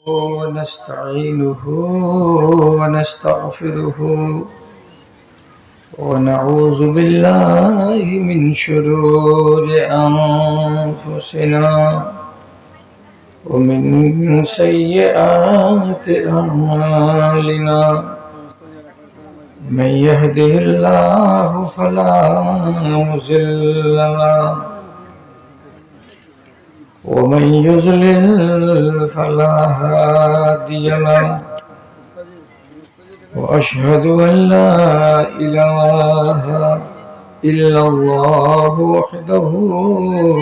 ونستعينه ونستغفره ونعوذ بالله من شرور أنفسنا ومن سيئات أعمالنا من يهده الله فلا مضل له ومن يضلل فلا هادي له وأشهد أن لا إله إلا الله وحده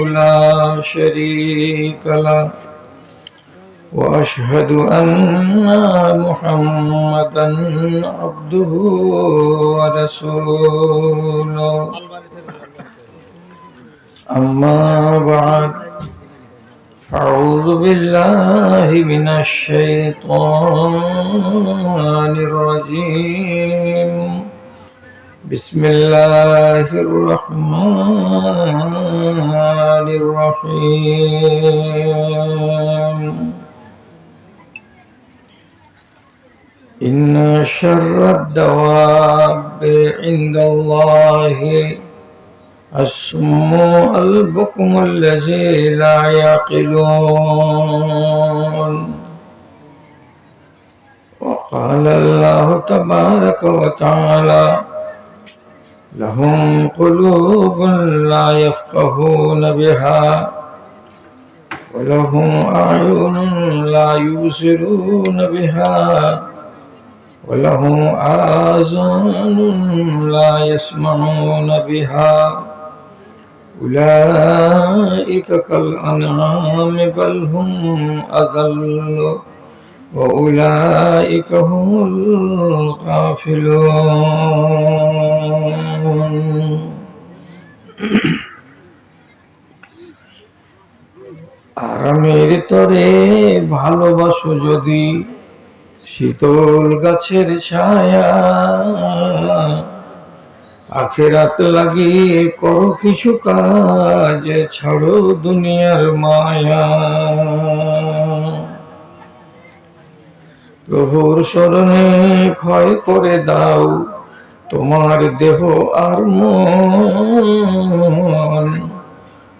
لا شريك له وأشهد أن محمدا عبده ورسوله أما بعد أعوذ بالله من الشيطان الرجيم بسم الله الرحمن الرحيم إن شر الدواب عند الله الصم البكم الذي لا يعقلون وقال الله تبارك وتعالى لهم قلوب لا يفقهون بها ولهم أعين لا يبصرون بها ولهم آذان لا يسمعون بها أولئك كالأنعام بل هم أضل وأولئك هم الغافلون আরামের তরে ভালোবাসো যদি শীতল গাছের ছায়া আখিরাত লাগিয়ে করো কিছু কাজ ছাড়ো দুনিয়ার মায়া প্রভুর শরণে ক্ষয় করে দাও তোমার দেহ আর মন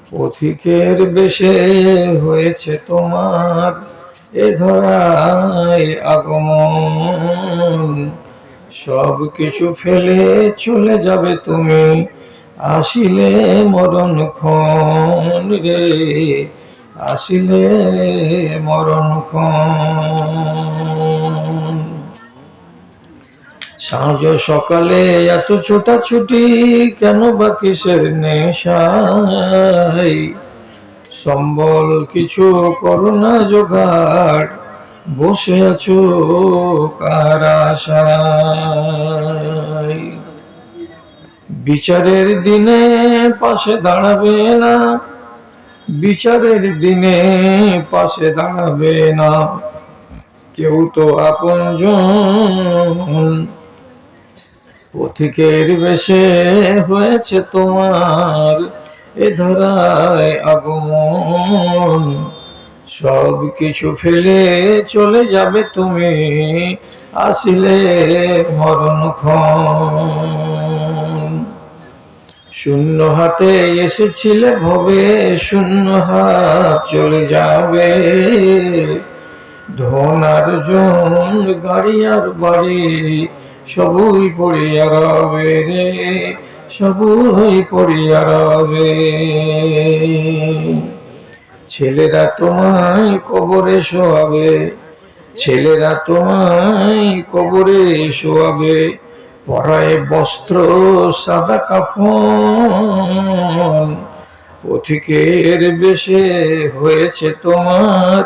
পথিকের বেশে হয়েছে তোমার এ ধরায় আগমন সব কিছু ফেলে চলে যাবে তুমি আসিলে মরণক্ষণ রে আসিলে মরণক্ষণ সাঁঝ সকালে এত ছোটাছুটি কেন বা কিসের নেশায় সম্বল কিছু করো না জোগাড় বসে আছো কার আশায় বিচারের দিনে পাশে দাঁড়াবে না বিচারের দিনে পাশে দাঁড়াবে না কেউ তো আপনজন পথিকের বেশে হয়েছে তোমার এ ধরায় আগমন সব কিছু ফেলে চলে যাবে তুমি আসিলে মরণক্ষণ শূন্য হাতে এসেছিলে ভবে শূন্য হাত চলে যাবে ধন আর জন গাড়ি আর বাড়ি সবই পড়িয়া রবে রে সবই পড়িয়া রবে ছেলেরা তোমায় কবরে শোয়াবে ছেলেরা তোমায় কবরে শোয়াবে পরায় বস্ত্র সাদা কাফন পথিকের বেশে হয়েছে তোমার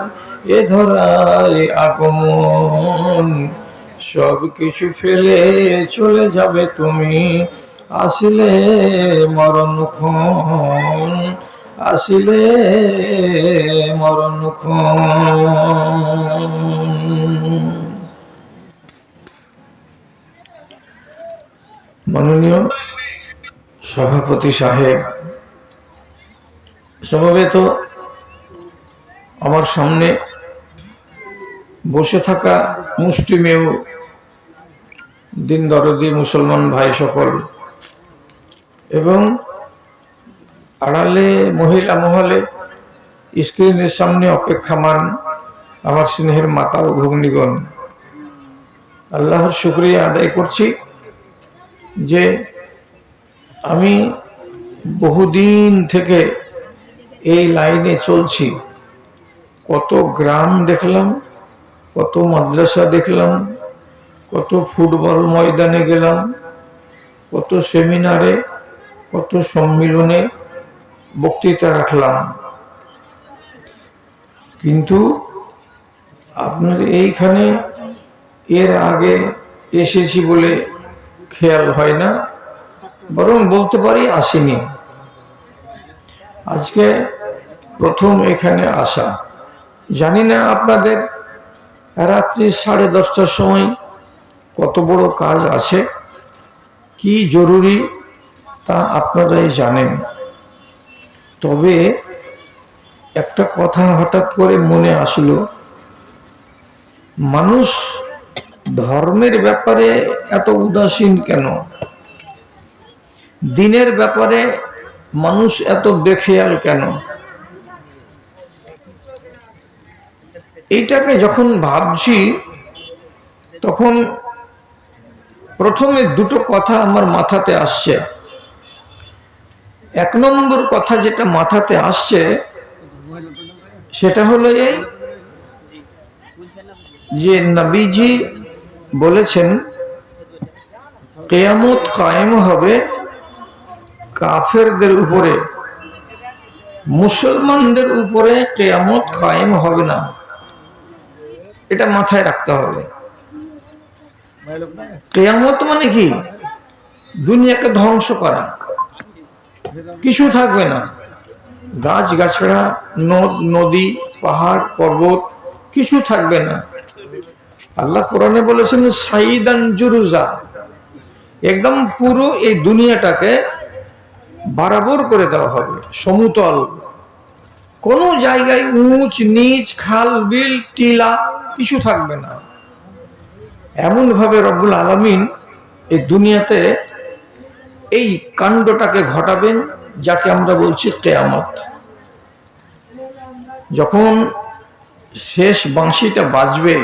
এ ধরায় আগমন সব কিছু ফেলে চলে যাবে তুমি আসিলে মরণক্ষণ আসিলে মরণক্ষণ মাননীয় সভাপতি সাহেব সমবেত আমার সামনে বসে থাকা মুষ্টিমেয় দিন দরদি মুসলমান ভাই সকল এবং আড়ালে মহিলা মহলে স্ক্রিনের সামনে অপেক্ষামান আমার স্নেহের মাতা ও ভগ্নীগণ, আল্লাহর শুকরিয়া আদায় করছি যে আমি বহুদিন থেকে এই লাইনে চলছি। কত গ্রাম দেখলাম, কত মাদ্রাসা দেখলাম, কত ফুটবল ময়দানে গেলাম, কত সেমিনারে, কত সম্মিলনে বক্তৃতা রাখলাম, কিন্তু আপনার এইখানে এর আগে এসেছি বলে খেয়াল হয় না, বরং বলতে পারি আসিনি। আজকে প্রথম এখানে আসা। জানি না আপনাদের রাত্রি 10:30টার সময় কত বড় কাজ আছে, কি জরুরি তা আপনারাই জানেন। তবে একটা কথা হঠাৎ করে মনে আসলো, মানুষ ধর্মের ব্যাপারে এত উদাসীন কেন? দিনের ব্যাপারে মানুষ এত বেখেয়াল কেন? এইটাকে যখন ভাবছি তখন প্রথমে দুটো কথা আমার মাথাতে আসছে। এক নম্বর কথা যেটা মাথাতে আসছে সেটা হলো এই যে নবীজি বলেছেন কিয়ামত কায়েম হবে কাফেরদের উপরে, মুসলমানদের উপরে কিয়ামত কায়েম হবে না। এটা মাথায় রাখতে হবে। কিয়ামত মানে কি? দুনিয়াকে ধ্বংস করা, কিছু থাকবে না, গাছ গাছড়া, নদ নদী, পাহাড় পর্বত কিছু থাকবে না। আল্লাহ কোরআনে বলেছেন সাইদান জুরুজা, একদম পুরো এই দুনিয়াটাকে বরাবর করে দেওয়া হবে, সমতল, কোনো জায়গায় উঁচ নিচ, খাল বিল টিলা কিছু থাকবে না। এমন ভাবে রব্বুল আলামিন এই দুনিয়াতে এই কাণ্ডটাকে ঘটাবেন যাকে আমরা বলছি কিয়ামত। যখন শেষ বাঁশিটা বাজবে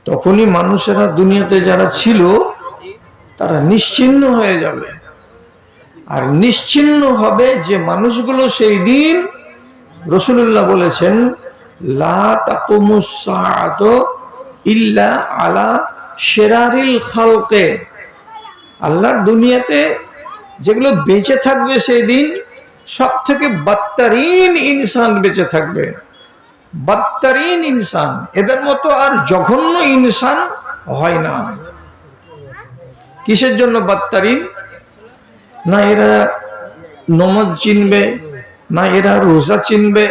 তখনই মানুষেরা দুনিয়াতে যারা ছিল তারা নিশ্চিহ্ন হয়ে যাবে। আর নিশ্চিহ্ন হবে যে মানুষগুলো সেই দিন, রাসূলুল্লাহ বলেছেন লা তাকুমুস সাআতু ইল্লা আলা শিরারিল খালকে। আল্লাহর দুনিয়াতে যেগুলো বেঁচে থাকবে সেই দিন সব থেকে বদতরিন ইনসান বেঁচে থাকবে, বদতরিন ইনসান। এদের মতো আর জঘন্য ইনসান হয় না। কিসের জন্য বদতরিন? না এরা নমাজ চিনবে, না এরা রোজা চিনবে,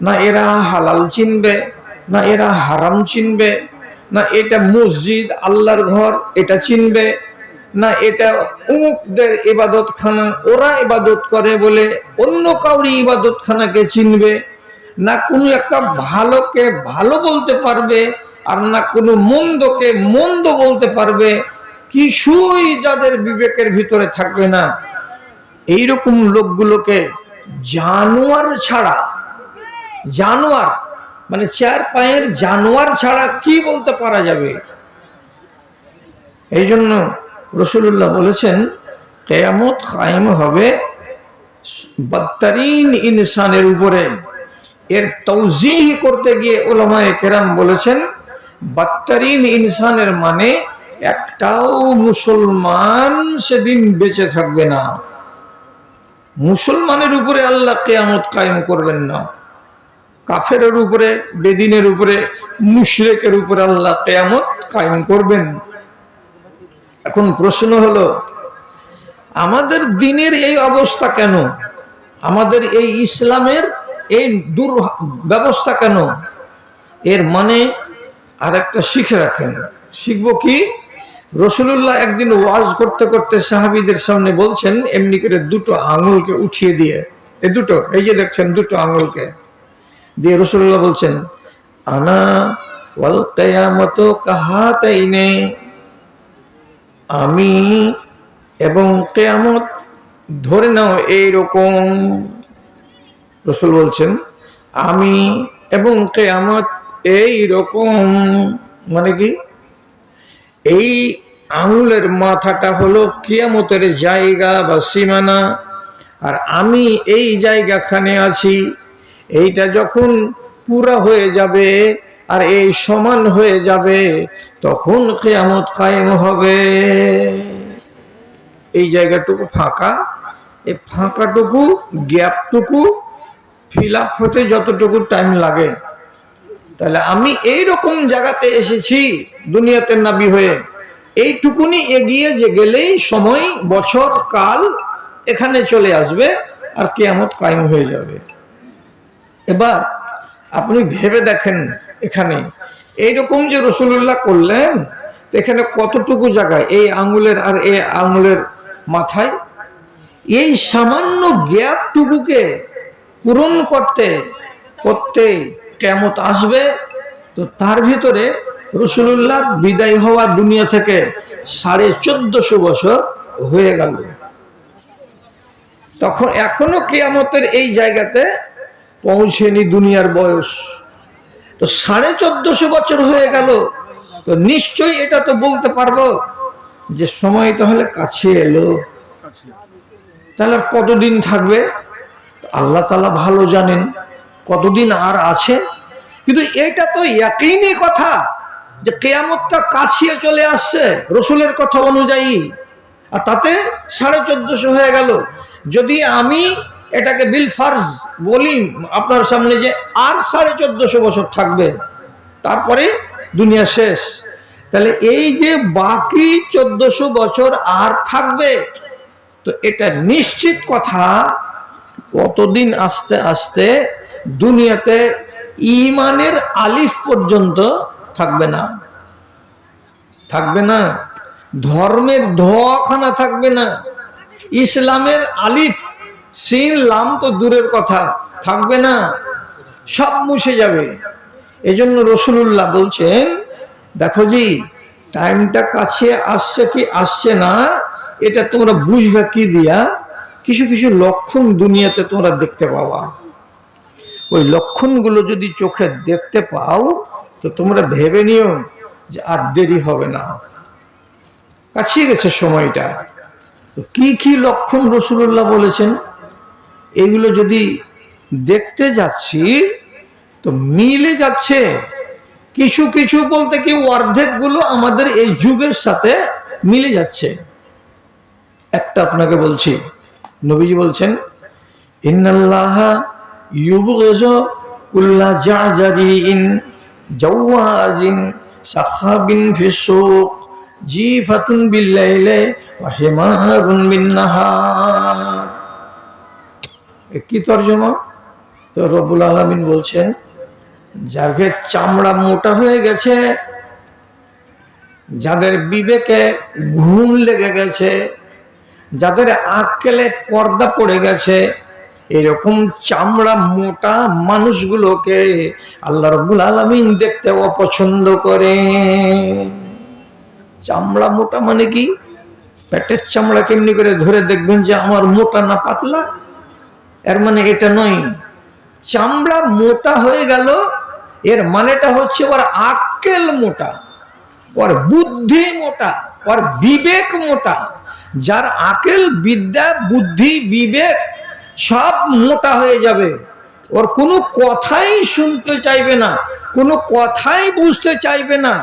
না এরা হালাল চিনবে, না এরা হারাম চিনবে, না এটা মসজিদ আল্লাহর ঘর এটা চিনবে, না এটা উমুকদের ইবাদতখানা, ওরা ইবাদত করে বলে অন্য কাউরি ইবাদতখানাকে চিনবে, না কোনো একটা ভালোকে ভালো বলতে পারবে, আর না কোনো মন্দকে মন্দ বলতে পারবে। কিছুই যাদের বিবেকের ভিতরে থাকবে না, এইরকম লোকগুলোকে জানোয়ার ছাড়া, জানোয়ার মানে 4 পায়ের জানোয়ার ছাড়া কি বলতে পারা যাবে? এই জন্য রাসূলুল্লাহ বলেছেন কিয়ামত কায়েম হবে বদতরিন ইনসানের উপরে। এর তাওজীহ করতে গিয়ে উলামায়ে কেরাম বলেছেন বদতরিন ইনসানের মানে একটাও মুসলমান সেদিন বেঁচে থাকবে না। মুসলমানের উপরে আল্লাহ কিয়ামত কায়েম করবেন না, কাফেরের উপরে, বেদিনের উপরে, মুশরিকের উপরে আল্লাহ কিয়ামত কায়েম করবেন। এখন প্রশ্ন হলো আমাদের দিনের এই অবস্থা কেন? আমাদের এই ইসলামের এই দুর্ব্যবস্থা কেন? এর মানে আরেকটা শিখে রাখেন। শিখবো কি? রাসূলুল্লাহ একদিন ওয়াজ করতে করতে সাহাবীদের সামনে বলছেন এমনি করে দুটো আঙুলকে উঠিয়ে দিয়ে, এই দুটো, এই যে দেখছেন দুটো আঙুলকে দিয়ে রাসূলুল্লাহ বলছেন আনা ওয়াল কিয়ামাতু কাহাতাইনে, আমি এবং কিয়ামত ধরে নাও এইরকম। রাসূল বলছেন আমি এবং কিয়ামত এইরকম, মানে কি, এই আঙুলের মাথাটা হলো কিয়ামতের জায়গা বা সীমানা, আর আমি এই জায়গাখানে আছি। এইটা যখন পুরা হয়ে যাবে আর এই সমান হয়ে যাবে, তখন কিয়ামত কায়েম হবে। এই জায়গাটুকু ফাঁকা, এই ফাঁকাটুকু, গ্যাপটুকু ফিল আপ হতে যতটুকু টাইম লাগে, তাহলে আমি এইরকম জায়গাতে এসেছি দুনিয়াতে নবী হয়ে, এইটুকুনি এগিয়ে যে গেলেই সময়, বছর, কাল এখানে চলে আসবে আর কিয়ামত কায়েম হয়ে যাবে। এবার আপনি ভেবে দেখেন, এখানে এইরকম যে রাসূলুল্লাহ করলেন, এখানে কতটুকু জায়গায় এই আঙ্গুলের আর এই আঙ্গুলের মাথায়, এই সামান্য গ্যাপটুকুকে পূরণ করতে করতে কিয়ামত আসবে। তো তার ভিতরে রাসূলুল্লাহ বিদায় হওয়া দুনিয়া থেকে 1450 বছর হয়ে গেল। তখন এখনো কিয়ামতের এই জায়গাতে পৌঁছেনি দুনিয়ার বয়স। তো 1450 বছর হয়ে গেল, তো নিশ্চয়ই এটা তো বলতে পারবো যে সময় তাহলে কাছে এলো। তাহলে কতদিন থাকবে আল্লাহ তাআলা ভালো জানেন, কতদিন আর আছে। কিন্তু এটা তো ইয়াকিনী কথা যে কিয়ামতটা কাছে চলে আসছে রাসূলের কথা অনুযায়ী, আর তাতে 1450 হয়ে গেল। যদি আমি এটাকে বিল ফার্জ বলি আপনার সামনে যে আর 1450 বছর থাকবে, তারপরে দুনিয়া শেষ, তাহলে এই যে বাকি 1400 বছর আর থাকবে, তো এটা নিশ্চিত কথা কতদিন আস্তে আস্তে দুনিয়াতে ঈমানের আলিফ পর্যন্ত থাকবে না, থাকবে না, ধর্মের ধোয়াখানা থাকবে না, ইসলামের আলিফ সিন লাম তো দূরের কথা, থাকবে না, সব মুছে যাবে। এজন্য রাসূলুল্লাহ বলছেন, দেখো জি টাইমটা কাছে আসছে কি আসছে না, এটা তোমরা বুঝবে কি দিয়া, কিছু কিছু লক্ষণ দুনিয়াতে তোমরা দেখতে পাওয়া। ওই লক্ষণগুলো যদি চোখে দেখতে পাও, তো তোমরা ভেবে নিও যে আর দেরি হবে না, কাছে গেছে সময়টা। তো কি কি লক্ষণ রাসূলুল্লাহ বলেছেন, এগুলো যদি দেখতে যাচ্ছি তো মিলে যাচ্ছে। কিছু কিছু বলতে কি অর্ধেক গুলো আমাদের এই যুগের সাথে মিলে যাচ্ছে। একটা আপনাকে বলছি, নবীজি বলছেন ইন্নাল্লাহা ইউবগিযু কুল্লা জাযারিন জাওয়াজিন সাখাবিন ফিসসুক জিফাতুন বিল্লাইলি ওয়া হিমারুন বিন্নাহার। কি তরজমা? তো রব্বুল আলামিন বলছেন, যাদের চামড়া মোটা হয়ে গেছে, যাদের বিবেকে ঘুম লেগে গেছে, যাদের আক্কেলে পর্দা পড়ে গেছে, এরকম চামড়া মোটা মানুষগুলোকে আল্লাহ রাব্বুল আলামিন দেখতে অপছন্দ করে। চামড়া মোটা মানে কি? পেটের চামড়া কেমনি করে ধরে দেখবেন যে আমার মোটা না পাতলা, এর মানে এটা নয়। চামড়া মোটা হয়ে গেল, এর মানেটা হচ্ছে ওর আক্কেল মোটা, ওর বুদ্ধি মোটা, ওর বিবেক মোটা। যার আকেল, বিদ্যা, বুদ্ধি, বিবেক সব মোটা হয়ে যাবে, ওর কোনো কথাই শুনতে চাইবে না, কোনো কথাই বুঝতে চাইবে না।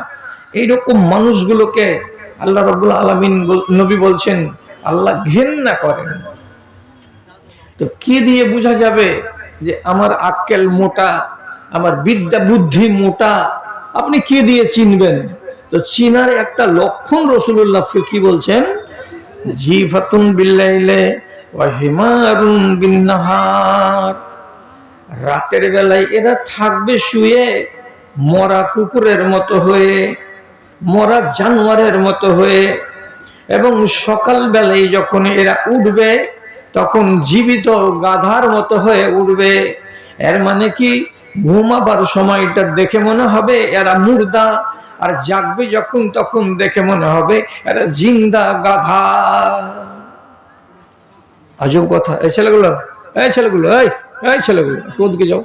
এইরকম মানুষগুলোকে আল্লাহ রাব্বুল আলামিন, নবী বলছেন, আল্লাহ ঘৃণা করেন। তো কি দিয়ে বোঝা যাবে যে আমার আক্কেল মোটা, আমার বিদ্যা বুদ্ধি মোটা? আপনি কি দিয়ে চিনবেন? তো চিনার একটা লক্ষণ রাসূলুল্লাহ কি বলছেন, জিফাতুন বিল্লাইলি ওয়া হিমারুন বিন্নাহার। রাতের বেলায় এরা থাকবে শুয়ে মরা কুকুরের মতো হয়ে, মরা জানোয়ারের মতো হয়ে, এবং সকাল বেলায় যখন এরা উঠবে তখন জীবিত গাধার মতো হয়ে উঠবে। এর মানে কি, ঘুমাবার সময়টা দেখে মনে হবে এরা মুর্দা, আর জাগবে যখন তখন দেখে মনে হবে এরা জিন্দা গাধা। আজব কথা। এই ছেলেগুলো ওদিকে যাও,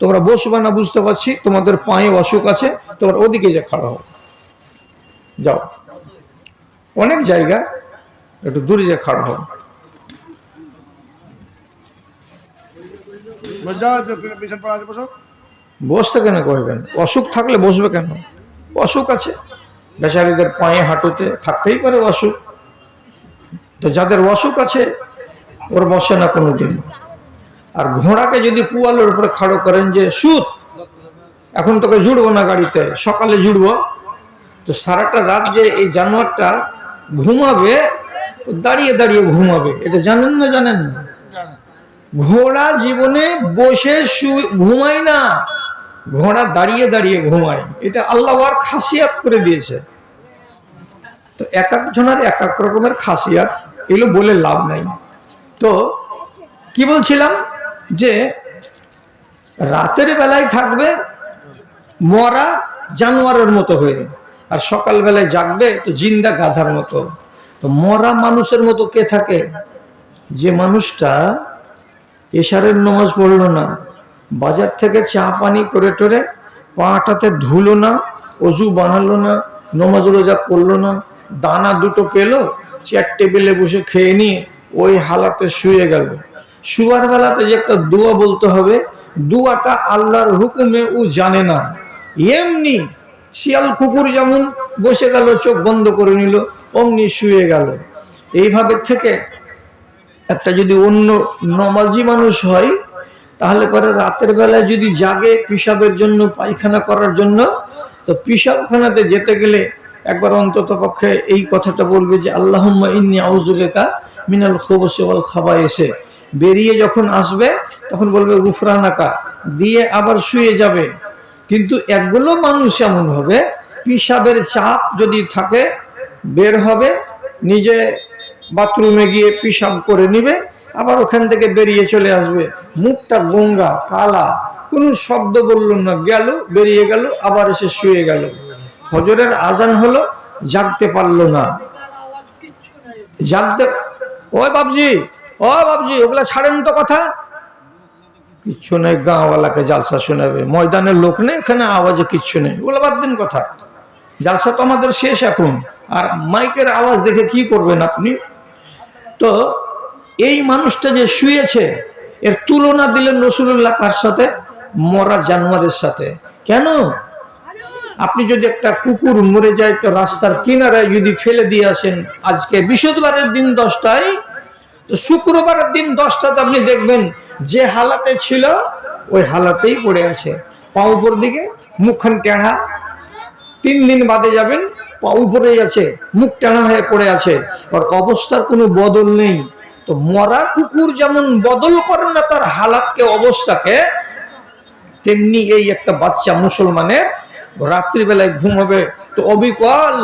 তোমরা বসবে না বুঝতে পারছি, তোমাদের পায়ে অসুখ আছে, তোমরা ওদিকে যা খাড়া হও, যাও, অনেক জায়গা, একটু দূরে যা খাড়া হও। বসতে কেন করবেন? অসুখ থাকলে বসবে কেন? অসুখ আছে, বেচারীদের পায়ে হাঁটুতে থাকতেই পারে অসুখ, তো যাদের অসুখ আছে ওর বসে না কোনোদিন। আর ঘোড়াকে যদি পুয়ালের উপরে খাড়ো করেন যে সুত, এখন তোকে জুড়বো না গাড়িতে, সকালে জুড়বো, তো সারাটা রাত যে এই জানোয়ারটা ঘুমাবে, দাঁড়িয়ে দাঁড়িয়ে ঘুমাবে, এটা জানেন না? জানেন না? ঘোড়া জীবনে বসে ঘুমায় না, ঘোড়া দাঁড়িয়ে দাঁড়িয়ে ঘুমায়, এটা আল্লাহর খাসিয়াত করে দিয়েছে। তো এক একজনের এক এক রকমের খাসিয়াত, এগুলো বলে লাভ নাই। তো কি বলছিলাম, যে রাতের বেলায় থাকবে মরা জানোয়ারের মতো হয়ে, আর সকাল বেলায় জাগবে তো জিন্দা গাধার মতো। তো মরা মানুষের মতো কে থাকে? যে মানুষটা এশারের নামাজ পড়লো না, বাজার থেকে চা পানি করে টোরে পাটাতে ধুলো না, অজু বানালো না, নামাজ রোজা করলো না, দানা দুটো পেলো, চেয়ার টেবিলে বসে খেয়ে নিয়ে ওই হালাতে শুয়ে গেল। শুয়ার বেলাতে যে একটা দোয়া বলতে হবে, দোয়াটা আল্লাহর হুকুমে ও জানে না। এমনি শিয়াল কুকুর যেমন বসে গেল, চোখ বন্ধ করে নিল, অমনি শুয়ে গেল। এইভাবে থেকে একটা যদি অন্য নমাজি মানুষ হয়, তাহলে পরে রাতের বেলায় যদি জাগে পিশাবের জন্য, পায়খানা করার জন্য, তো পিশাবখানাতে যেতে গেলে একবার অন্তত পক্ষে এই কথাটা বলবে যে আল্লাহুম্মা ইন্নী আউযু বিকা মিনাল খুবুসি ওয়াল খাবায়েসি। বেরিয়ে যখন আসবে তখন বলবে গুফরানাকা, দিয়ে আবার শুয়ে যাবে। কিন্তু একগুলো মানুষ এমন হবে, পিশাবের চাপ যদি থাকে, বের হবে, নিজে বাথরুমে গিয়ে পিশাব করে নিবে, আবার ওখান থেকে বেরিয়ে চলে আসবে, মুখটা গঙ্গা কালা, কোনো শব্দ বলল না, গেল, বেরিয়ে গেল, আবার এসে শুয়ে গেল। ফজরের আজান হলো, জাগতে পারলো না, জাগতে, ও বাবজি ওগুলা ছাড়েন তো কথা, কিচ্ছু নেই, গাঁওয়ালাকে জালসা শোনাবে, ময়দানের লোক নেই এখানে, আওয়াজে কিচ্ছু নেই, ওগুলো বাদ দিন কথা। জালসা তো আমাদের শেষ এখন, আর মাইকের আওয়াজ দেখে কি করবেন আপনি? তো এই মানুষটা যে শুয়েছে, এর তুলনা দিলেন রাসূলুল্লাহ কার সাথে? মরা জানোয়ারের সাথে। কেন? আপনি যদি একটা কুকুর মরে যায়, তো রাস্তার কিনারায় যদি ফেলে দিয়ে আসেন, আজকে বৃহস্পতিবারের দিন 10টায়, তো শুক্রবারের দিন 10টাতে আপনি দেখবেন যে হালাতে ছিল ওই হালাতেই পড়ে আছে, পা উপর দিকে, মুখখান টেढ़া। 3 দিন বাদে যাবেন, পা উপরে আছে, মুখ টেढ़া হয়ে পড়ে আছে, আর অবস্থার কোনো বদল নেই। তো মরা কুকুর যেমন বদল করে না তার হালাতকে, অবস্থাকে, তেমনি এই একটা বাচ্চা মুসলমানের রাত্রিবেলায় ঘুমাবে তো অবিকল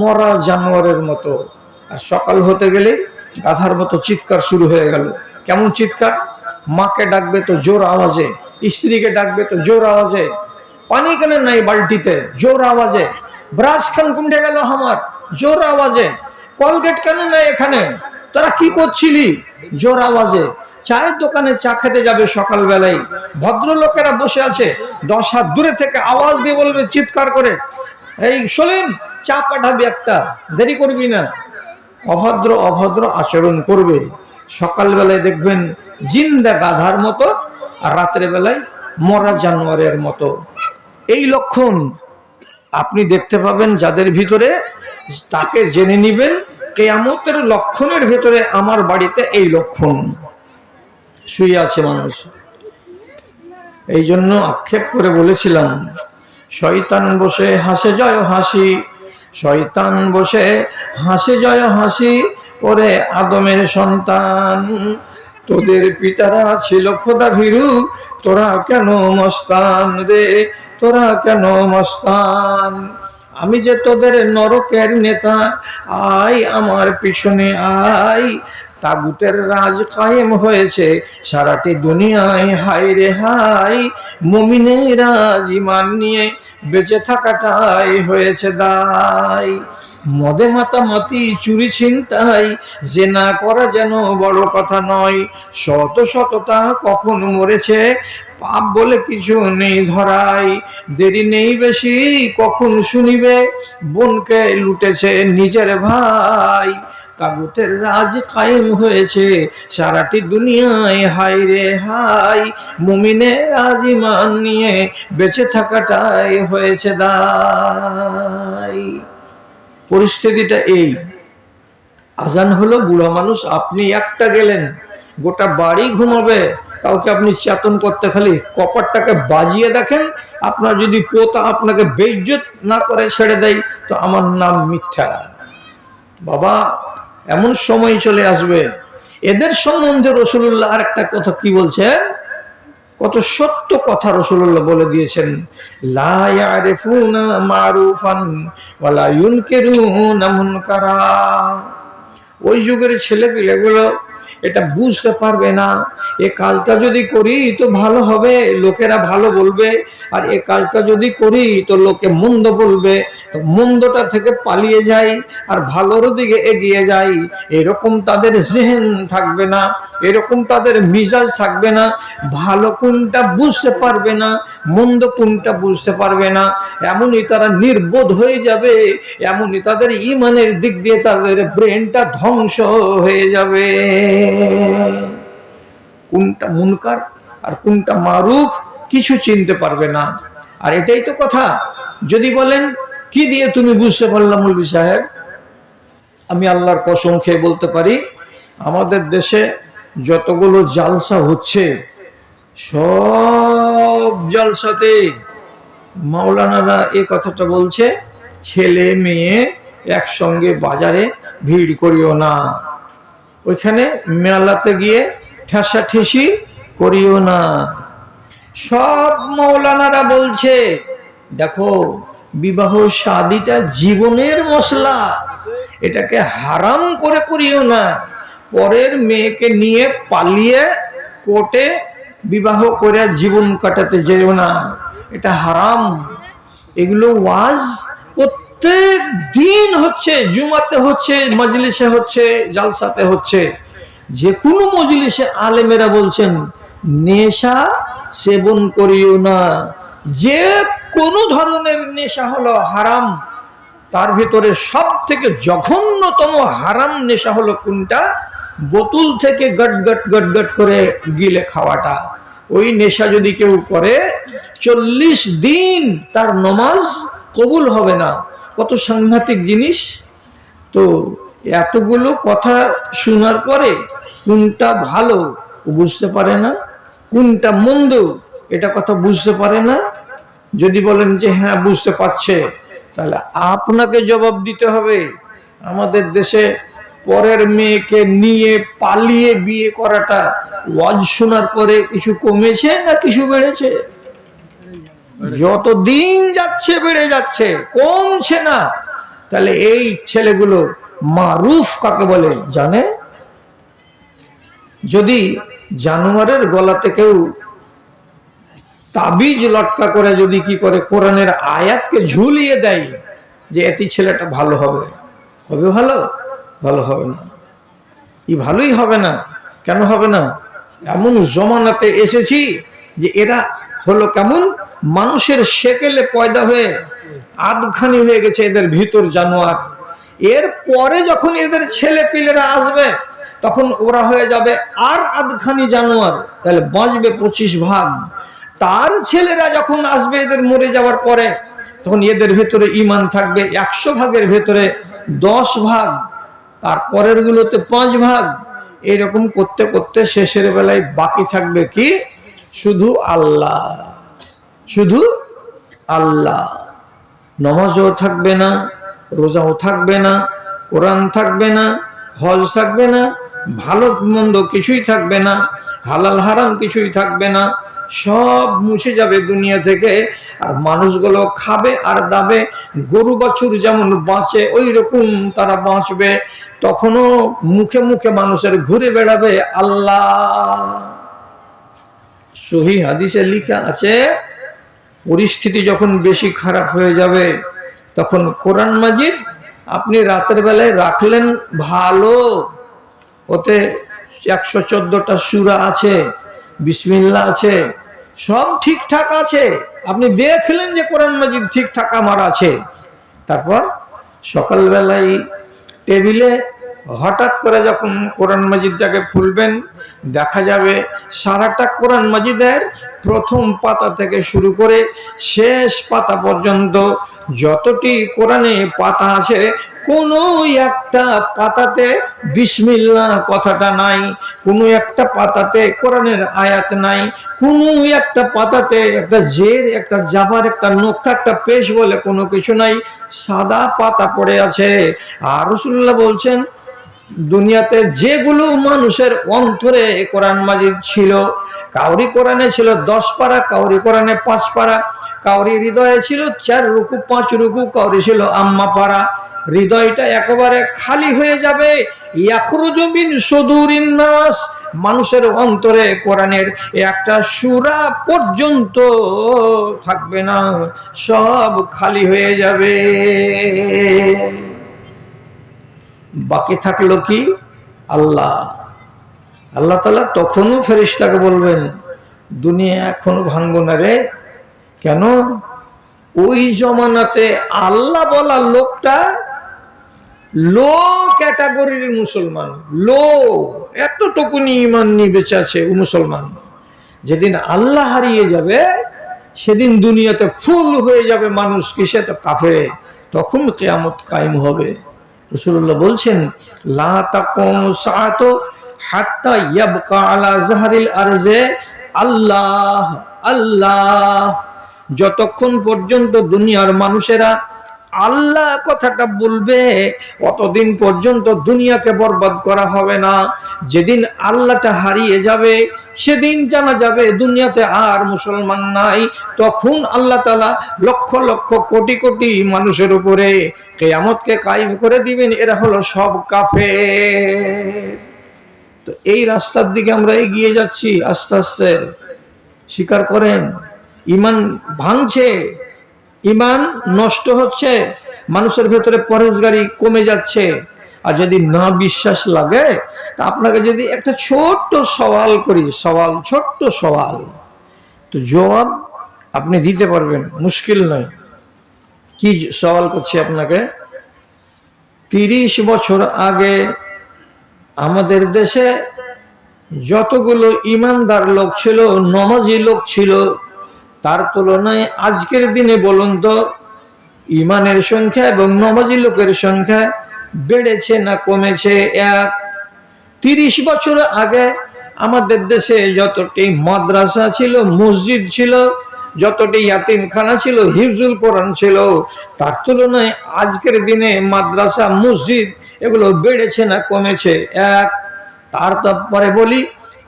মরা জানোয়ারের মতো, আর সকাল হতে গেলে গাধার মতো চিৎকার শুরু হয়ে গেল। কেমন চিৎকার? মাকে ডাকবে তো জোর আওয়াজে, স্ত্রীকে ডাকবে তো জোর আওয়াজে, পানি কেন নাই বালতিতে, জোর আওয়াজে, ব্রাশ খান কুমড়ে গেল আমার, জোর আওয়াজে, কলগেট কেন নাই এখানে, তোরা কি করছিলি, জোর আওয়াজে। চায়ের দোকানে চা খেতে যাবে সকালবেলায়, ভদ্রলোকেরা বসে আছে, 10 হাত দূরে থেকে আওয়াজ দিয়ে বলবে চিৎকার করে, এই শোনেন চা পাঠাবি একটা, দেরি করবি না। অভদ্র আচরণ করবে। সকালবেলায় দেখবেন জিন্দা গাধার মতো, আর রাতের বেলায় মরা জানোয়ারের মতো। এই লক্ষণ আপনি দেখতে পাবেন যাদের ভিতরে, তাকে জেনে নিবেন কিয়ামতের লক্ষণের ভিতরে আমার বাড়িতে এই লক্ষণ শুয়ে আছে মানুষ। এই জন্য আক্ষেপ করে বলেছিলাম, শয়তান বসে হাসে জয় হাসি, শয়তান বসে হাসে জয় হাসি, ওরে আদমের সন্তান, তোদের পিতারা ছিল খোদা ভীরু, তোরা কেন মস্তান রে, তোরা কেন মস্তান। আমি যে তোদের নরকের নেতা, আয় আমার পিছনে আয়, তাগুতের রাজ কায়েম হয়েছে সারাটি দুনিয়ায়। হায় রে হায়, মুমিনের রাজ ঈমান নিয়ে বেঁচে থাকাটাই হয়েছে দায়। মদে মাতামাতি, চুরি ছিনতাই, জেনা করা যেন বড় কথা নয়। শত শততা কখন মরেছে, পাপ বলে কিছু নেই ধরাই। দেরি নেই বেশি, কখন শুনিবে বোনকে লুটেছে নিজের ভাই। তাগুতের রাজ কায়েম হয়েছে সারাটি দুনিয়ায়। হায় রে হায়, মুমিনের রাজ ঈমান নিয়ে বেঁচে থাকাটাই হয়েছে দায়। পরিস্থিতিটা এই, আজান হলো, বুড়া মানুষ, আপনি একটা গেলেন, গোটা বাড়ি ঘুমাবে, কাউকে আপনি চেতন করতে খালি কপারটাকে বাজিয়ে দেখেন। আপনার যদি পোতা আপনাকে বেইজ্জত না করে ছেড়ে দেয় তো আমার নাম মিথ্যা। বাবা, এমন সময় চলে আসবে। এদের সম্বন্ধে রাসূলুল্লাহ আর একটা কথা কি বলছে, কত সত্য কথা রাসূলুল্লাহ বলে দিয়েছেন। লা ইয়ারিফুনা মারুফান ওয়ালা ইউনকিরুনা মুনকারা। ওই যুগের ছেলেপিলেগুলো এটা বুঝতে পারবে না, এ কাজটা যদি করি তো ভালো হবে, লোকেরা ভালো বলবে, আর এ কাজটা যদি করি তো লোকে মন্দ বলবে, তো মন্দটা থেকে পালিয়ে যাই আর ভালোর দিকে এগিয়ে যাই। এরকম তাদের জেহেন থাকবে না, এরকম তাদের মিজাজ থাকবে না। ভালো কোনটা বুঝতে পারবে না, মন্দ কোনটা বুঝতে পারবে না। এমনই তারা নির্বোধ হয়ে যাবে, এমনই তাদের ঈমানের দিক দিয়ে তাদের ব্রেনটা ধ্বংস হয়ে যাবে। কোনটা মুনকার আর কোনটা মারুফ কিছু চিনতে পারবে না। আর এটাই তো কথা। যদি বলেন কি দিয়ে তুমি বুঝতে পারলাম মৌলভী সাহেব, আমি আল্লাহর কসম খেয়ে বলতে পারি, আমাদের দেশে যতগুলো জালসা হচ্ছে সব জালসাতে মাওলানারা এই কথাটা বলছে, ছেলে মেয়ে একসঙ্গে বাজারে ভিড় করিও না, ওইখানে মেলাতে গিয়ে ঠেসাঠেসি করিও না। সব মাওলানারা বলছে দেখো, বিবাহ শাদীটা জীবনের মশলা, এটাকে হারাম করে করিও না। পরের মেয়েকে নিয়ে পালিয়ে কোর্টে বিবাহ করে জীবন কাটাতে যেও না, এটা হারাম। এগুলো ওয়াজ প্রত্যেক দিন হচ্ছে, জুমাতে হচ্ছে, মজলিসে হচ্ছে, জালসাতে হচ্ছে। যে কোনো মজলিসে আলেমেরা বলছেন নেশা সেবন করিও না। যে কোনো ধরনের নেশা হলো হারাম। তার ভিতরে সব থেকে জঘন্যতম হারাম নেশা হলো কোনটা? বোতল থেকে গট গট গট গট করে গিলে খাওয়াটা। ওই নেশা যদি কেউ করে 40 দিন তার নামাজ কবুল হবে না। কত সাংঘাতিক জিনিস। তো এতগুলো কথা শোনার পরে কোনটা ভালো বুঝতে পারে না, কোনটা মন্দ এটা কথা বুঝতে পারে না। যদি বলেন যে হ্যাঁ বুঝতে পারছে, তাহলে আপনাকে জবাব দিতে হবে। আমাদের দেশে পরের মেয়েকে নিয়ে পালিয়ে বিয়ে করাটা ওয়াজ শোনার পরে কিছু কমেছে না কিছু বেড়েছে? যত দিন যাচ্ছে বেড়ে যাচ্ছে, কমছে না। তাহলে এই ছেলেগুলো মারুফ কাকে বলে জানে? যদি জানোয়ারের গলাতে কেউ তাবিজ লটকা করে যদি কি করে কোরআনের আয়াতকে ঝুলিয়ে দেয় যে এটি ছেলেটা ভালো হবে, হবে ভালো? ভালো হবে না। ভালোই হবে না। কেন হবে না? এমন জমানাতে এসেছি যে এরা হলো কেমন মানুষের শেকেলে পয়দা হয়ে আধখানি হয়ে গেছে এদের ভিতর জানোয়ার। এর পরে যখন এদের ছেলে পিলেরা আসবে তখন ওরা হয়ে যাবে আর আধখানি জানোয়ার, তাহলে বাঁচবে 25 ভাগ। তার ছেলেরা যখন আসবে এদের মরে যাওয়ার পরে, তখন এদের ভেতরে ঈমান থাকবে 100 ভাগের ভেতরে 10 ভাগ, তারপরের গুলোতে 5 ভাগ। এরকম করতে করতে শেষের বেলায় বাকি থাকবে কি? শুধু আল্লাহ, শুধু আল্লাহ। নামাজও থাকবে না, রোজাও থাকবে না, কোরআন থাকবে না, হজ থাকবে না, ভালো মন্দ কিছুই থাকবে না, হালাল হারাম কিছুই থাকবে না। সব মুছে যাবে দুনিয়া থেকে, আর মানুষগুলো খাবে আর দাবে, গরু বাছুর যেমন বাঁচে ওই রকম তারা বাঁচবে। তখনও মুখে মুখে মানুষের ঘুরে বেড়াবে আল্লাহ। সহিহ হাদিসে লেখা আছে, পরিস্থিতি যখন বেশি খারাপ হয়ে যাবে তখন কোরআন মাজিদ আপনি রাতের বেলায় রাখলেন ভালো, ওতে 114টা সূরা আছে, বিসমিল্লাহ আছে, সব ঠিকঠাক আছে, আপনি দেখলেন যে কোরআন মাজিদ ঠিকঠাক আমার আছে। তারপর সকালবেলায় টেবিলে হঠাৎ করে যখন কোরআন মাজিদটাকে খুলবেন, দেখা যাবে সারাটা কোরআন মাজিদের প্রথম পাতা থেকে শুরু করে শেষ পাতা পর্যন্ত যতটি কোরআনে পাতা আছে, কোনো একটা পাতাতে বিসমিল্লাহ কথাটা নাই, কোনো একটা পাতাতে কোরআনের আয়াত নাই, কোনো একটা পাতাতে একটা জের, একটা জাবার, একটা নোক্তা, একটা পেশ বলে কোনো কিছু নাই, সাদা পাতা পড়ে আছে। আর রাসূলুল্লাহ বলছেন, দুনিয়াতে যেগুলো মানুষের অন্তরে কোরআন মাজিদ ছিল, কাউরি কোরআনে ছিল 10 পারা, কাউরি কোরআনে 5 পারা, কাউরি হৃদয়ে ছিল 4 রুকু 5 রুকু, কাউরি ছিল আম্মা পারা। হৃদয়টা একেবারে খালি হয়ে যাবে, ইয়াখরুজু মিন সুদুরিন নাস, মানুষের অন্তরে কোরআনের একটা সূরা পর্যন্ত থাকবে না, সব খালি হয়ে যাবে। বাকি থাকলো কি? আল্লাহ। আল্লাহ তাআলা তখনও ফেরেশতাকে বলবেন, দুনিয়া এখনো ভাঙবো না রে। কেন? ওই জমানাতে আল্লাহ বলা লোকটা লো ক্যাটাগরির মুসলমান, লো, এতটুকুনি ঈমান নিয়ে বেঁচে আছে ও মুসলমান। যেদিন আল্লাহ হারিয়ে যাবে সেদিন দুনিয়াতে ফুল হয়ে যাবে মানুষ, কিসে? তো কাফের। তখন কিয়ামত কায়েম হবে। রাসূলুল্লাহ বলছেন, লা তাকুমু সাআতু হাত্তা ইয়াবকা আলা যাহরিল আরজে আল্লাহ আল্লাহ। যতক্ষণ পর্যন্ত দুনিয়ার মানুষেরা আল্লাহ কথাটা বলবে অতদিন পর্যন্ত দুনিয়াকে বরবাদ করা হবে না। যেদিন আল্লাহটা হারিয়ে যাবে সেদিন জানা যাবে দুনিয়াতে আর মুসলমান নাই। তখন আল্লাহ তাআলা লক্ষ লক্ষ কোটি কোটি মানুষের উপরে কিয়ামতকে কায়েম করে দিবেন। এরা হলো সব কাফের। তো এই রাস্তার দিকে আমরা এগিয়ে যাচ্ছি আস্তে আস্তে। স্বীকার করেন, ঈমান ভাঙছে, ঈমান নষ্ট হচ্ছে, মানুষের ভেতরে পরহেজগারি কমে যাচ্ছে। আর যদি না বিশ্বাস লাগে তা আপনাকে যদি একটা ছোট্ট সওয়াল করি, ছোট্ট সওয়াল, তো জবাব আপনি দিতে পারবেন, মুশকিল নয়। কি সওয়াল করছি আপনাকে? 30 বছর আগে আমাদের দেশে যতগুলো ঈমানদার লোক ছিল, নমাজি লোক ছিল, তার তুলনায় আজকের দিনে বলুন তো ঈমানের সংখ্যা এবং নমাজি লোকের সংখ্যা বেড়েছে না কমেছে? 30 বছর আগে আমাদের দেশে যতটি মাদ্রাসা ছিল, মসজিদ ছিল, যতটি ইয়াতিমখানা ছিল, হিফজুল কোরআন ছিল, তার তুলনায় আজকের দিনে মাদ্রাসা, মসজিদ এগুলো বেড়েছে না কমেছে? তারপরে বলি,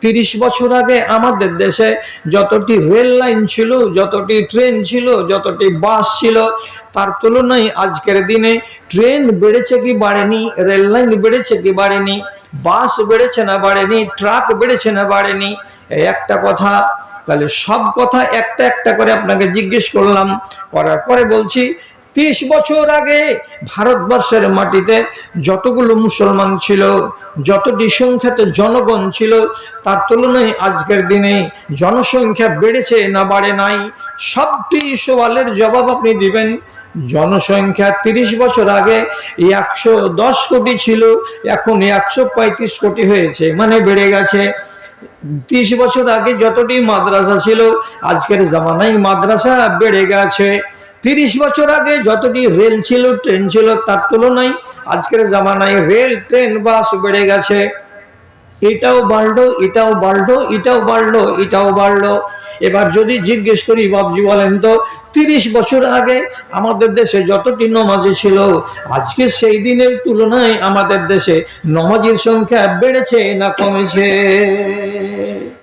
30 বছর আগে আমাদের দেশে যতটি রেল লাইন ছিল, যতটি ট্রেন ছিল, যতটি বাস ছিল, তার তুলনায় আজকের দিনে ট্রেন বেড়েছে কি বাড়েনি? রেল লাইন বেড়েছে কি বাড়েনি? বাস বেড়েছে না বাড়েনি? ট্রাক বেড়েছে না বাড়েনি? একটা কথা। তাহলে সব কথা একটা একটা করে আপনাকে জিজ্ঞেস করলাম, করার পরে বলছি, 30 বছর আগে ভারতবর্ষের মাটিতে যতগুলো মুসলমান ছিল, যতটি সংখ্যাতে জনগণ ছিল, তার তুলনায় আজকের দিনে জনসংখ্যা বেড়েছে না বাড়ে নাই? সবটি সওয়ালের জবাব আপনি দিবেন। জনসংখ্যা 30 বছর আগে 110 কোটি ছিল, এখন 135 কোটি হয়েছে, মানে বেড়ে গেছে। 30 বছর আগে যতটি মাদ্রাসা ছিল, আজকের জামানায় মাদ্রাসা বেড়ে গেছে। 30 বছর আগে যতটি রেল ছিল, ট্রেন ছিল, তার তুলনায় আজকের জামানায় রেল, ট্রেন, বাস বেড়ে গেছে। এটাও বাড়লো, এটাও বাড়লো, এটাও বাড়লো, এটাও বাড়লো। এবার যদি জিজ্ঞেস করি, বাবজি বলেন তো, 30 বছর আগে আমাদের দেশে যতটি নমাজি ছিল, আজকে সেই দিনের তুলনায় আমাদের দেশে নমাজির সংখ্যা বেড়েছে না কমেছে?